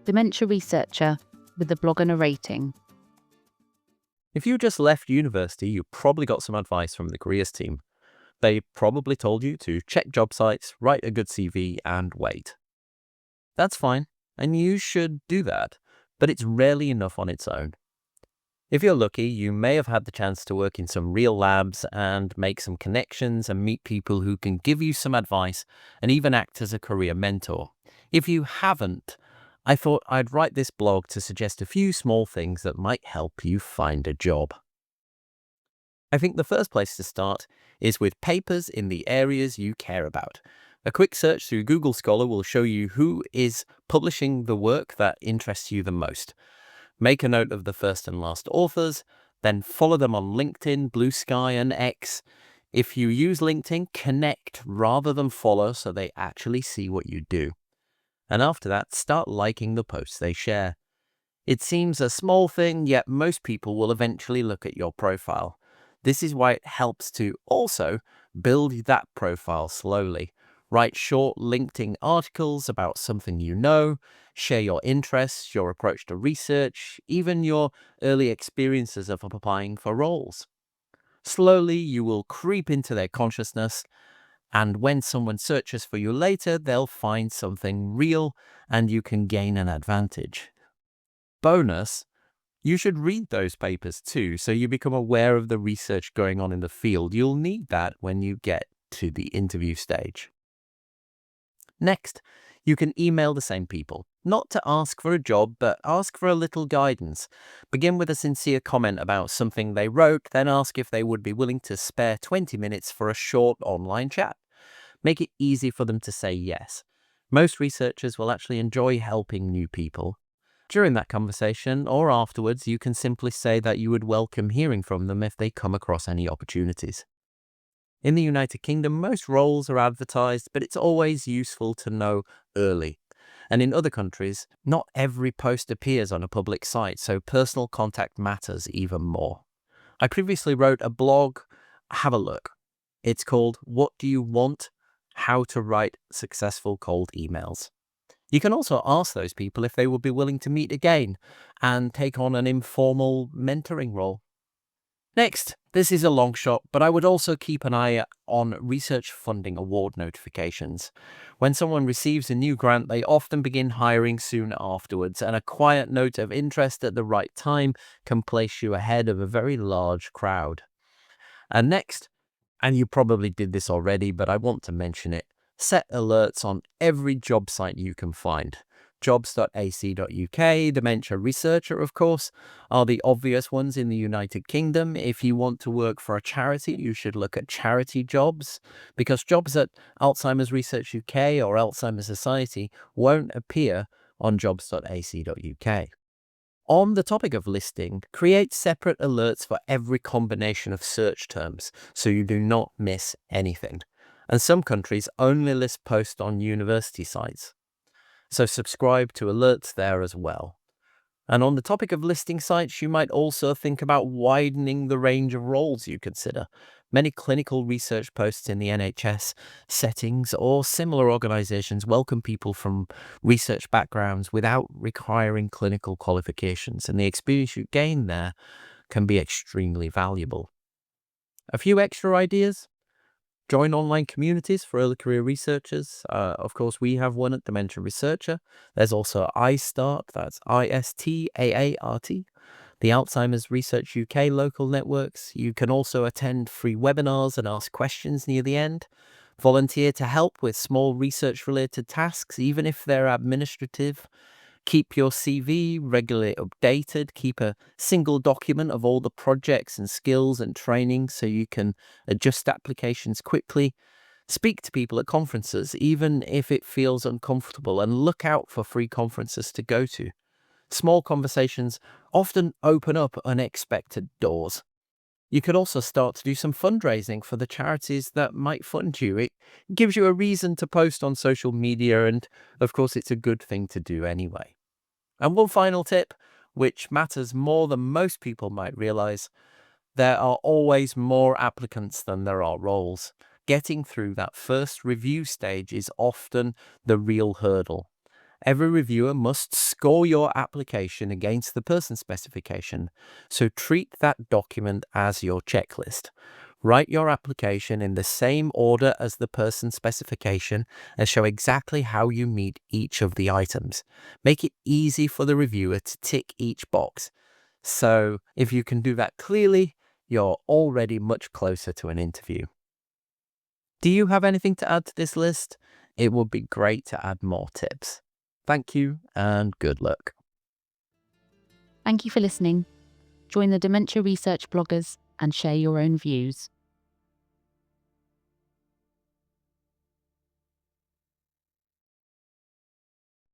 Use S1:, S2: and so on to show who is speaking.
S1: Dementia Researcher with the blogger narrating.
S2: If you just left university, you probably got some advice from the careers team. They probably told you to check job sites, write a good CV, and wait. That's fine, and you should do that, but it's rarely enough on its own. If you're lucky, you may have had the chance to work in some real labs and make some connections and meet people who can give you some advice and even act as a career mentor. If you haven't, I thought I'd write this blog to suggest a few small things that might help you find a job. I think the first place to start is with papers in the areas you care about. A quick search through Google Scholar will show you who is publishing the work that interests you the most. Make a note of the first and last authors, then follow them on LinkedIn, Blue Sky, and X. If you use LinkedIn, connect rather than follow so they actually see what you do. And after that, start liking the posts they share. It seems a small thing, yet most people will eventually look at your profile. This is why it helps to also build that profile slowly. Write short LinkedIn articles about something you know, share your interests, your approach to research, even your early experiences of applying for roles. Slowly, you will creep into their consciousness, and when someone searches for you later, they'll find something real and you can gain an advantage. Bonus, you should read those papers too, so you become aware of the research going on in the field. You'll need that when you get to the interview stage. Next, you can email the same people, not to ask for a job, but ask for a little guidance. Begin with a sincere comment about something they wrote, then ask if they would be willing to spare 20 minutes for a short online chat. Make it easy for them to say yes. Most researchers will actually enjoy helping new people. During that conversation or afterwards, you can simply say that you would welcome hearing from them if they come across any opportunities. In the United Kingdom, most roles are advertised, but it's always useful to know early. And in other countries, not every post appears on a public site, so personal contact matters even more. I previously wrote a blog. Have a look. It's called What Do You Want? How to Write Successful Cold Emails. You can also ask those people if they would be willing to meet again and take on an informal mentoring role. Next, this is a long shot, but I would also keep an eye on research funding award notifications. When someone receives a new grant, they often begin hiring soon afterwards, and a quiet note of interest at the right time can place you ahead of a very large crowd. And next, and you probably did this already, but I want to mention it, set alerts on every job site you can find. Jobs.ac.uk, Dementia Researcher, of course, are the obvious ones in the United Kingdom. If you want to work for a charity, you should look at charity jobs, because jobs at Alzheimer's Research UK or Alzheimer's Society won't appear on jobs.ac.uk. On the topic of listing, create separate alerts for every combination of search terms so you do not miss anything. And some countries only list posts on university sites, so subscribe to alerts there as well. And on the topic of listing sites, you might also think about widening the range of roles you consider. Many clinical research posts in the NHS settings or similar organizations welcome people from research backgrounds without requiring clinical qualifications, and the experience you gain there can be extremely valuable. A few extra ideas? Join online communities for early career researchers. Of course, we have one at Dementia Researcher. There's also iStart, that's ISTAART, the Alzheimer's Research UK local networks. You can also attend free webinars and ask questions near the end. Volunteer to help with small research-related tasks, even if they're administrative. Keep your CV regularly updated. Keep a single document of all the projects and skills and training so you can adjust applications quickly. Speak to people at conferences, even if it feels uncomfortable, and look out for free conferences to go to. Small conversations often open up unexpected doors. You could also start to do some fundraising for the charities that might fund you. It gives you a reason to post on social media, and of course, it's a good thing to do anyway. And one final tip, which matters more than most people might realize: there are always more applicants than there are roles. Getting through that first review stage is often the real hurdle. Every reviewer must score your application against the person specification, so treat that document as your checklist. Write your application in the same order as the person specification and show exactly how you meet each of the items. Make it easy for the reviewer to tick each box. So if you can do that clearly, you're already much closer to an interview. Do you have anything to add to this list? It would be great to add more tips. Thank you and good luck.
S1: Thank you for listening. Join the Dementia Research bloggers and share your own views.